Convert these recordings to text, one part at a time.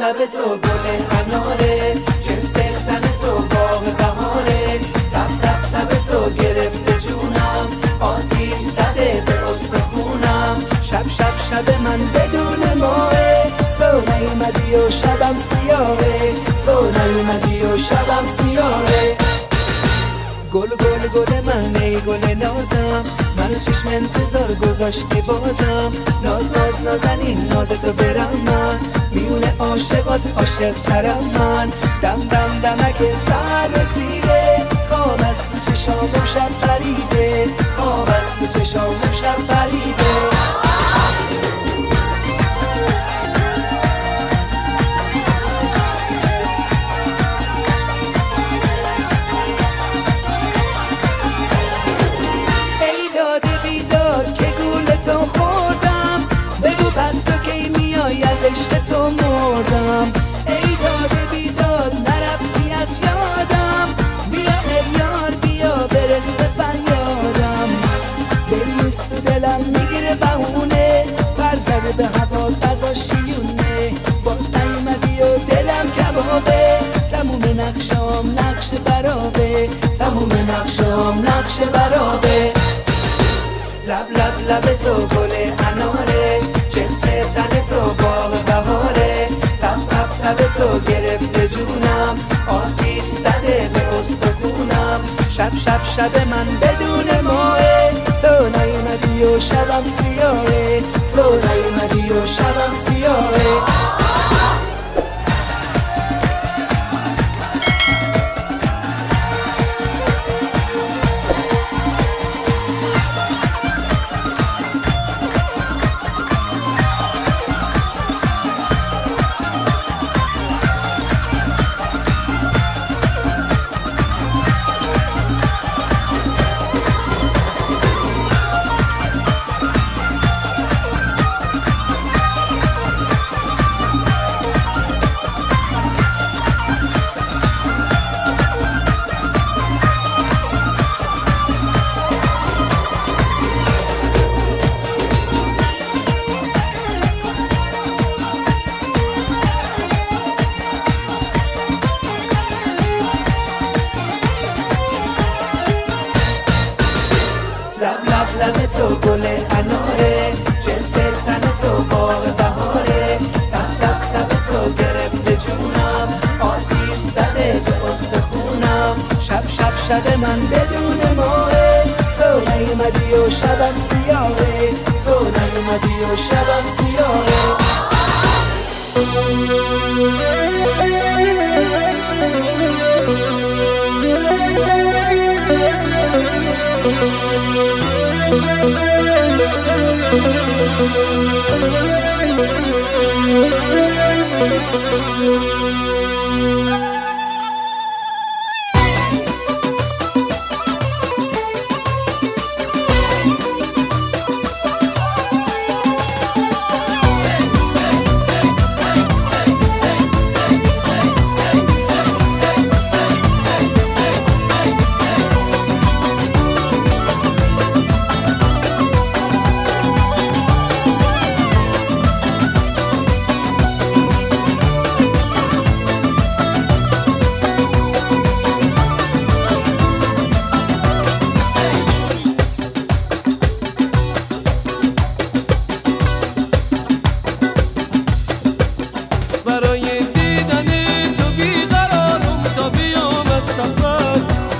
لب تو گل اناره، جنس تن تو باغ بهاره، تب تب تب تو گرفته جونم، آتیش زده به استخونم. شب شب شب من بدون ماه، تو نیومدی و شبم سیاهه، تو نیومدی و شبم سیاهه. گل گل گل من ای گل نازم، منو چشم انتظار گذاشتی بازم. ناز ناز نازنین ناز تو برم من، میونه عاشقات عاشق ترم من. دم دم دمک سر رسیده، خواب از تو چشامم شب پریده، خواب از تو چشامم شب پریده. عشق تو مردم، ای داد بیداد نرفتی از یادم. بیا ای یار بیا برس به فریادم، دل نیست تو دلم میگیره بهونه، پر زده به هوا غذا شیونه. باز نیومدی و دلم کبابه، تموم نقشام نقش برابه، تموم نقشام نقش برابه. لب لب لب تو گل اناره، جنس تن تو باغ بهاره، تب تب تب تو گرفته جونم، آتیش زده به استخونم. شب شب شب من بدون ماه، تو نیومدی و شبم سیاهه، تو نیومدی و شبم سیاهه. لب تو گل اناره، جنس تن تو باغ بهاره، تب تب تب تو گرفته جونم، آتیش زده به استخونم. شب شب شب من بدون ماه، تو نیومدی و شبم سیاهه، تو نیومدی و شبم سیاهه.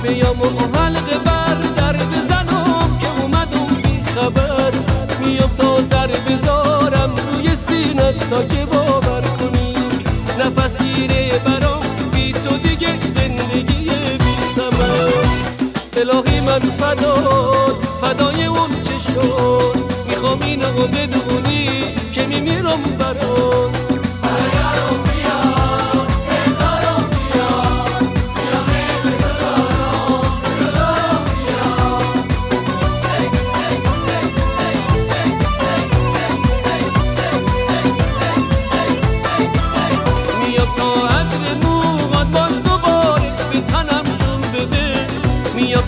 بیام و حلقه بر در بزنم که اومدم بی خبر، میام تا سر بذارم روی سینت تا که باور کنی، نفس گیره برام بی تو دیگه زندگی بی ثمر. الهی من فدای اون چشم، میخوام اینو بدونی که میمیرم برات.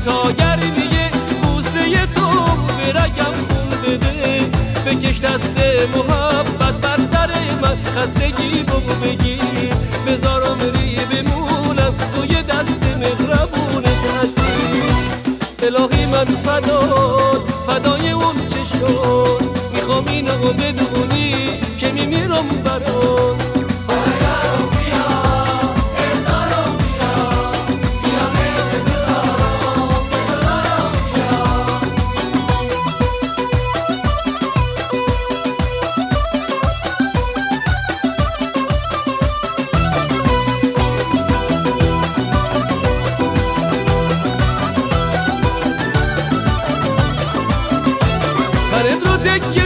تا گرمیه بوسه تو به رگم خون بده، بکش دست محبت بر سر من، خستگی بگو بگیر بذارم ری بمونم توی دست مهربونت اسیر الهی من فدای اون چه شد میخوام اینو بدونی که میمیرم برات فرد رو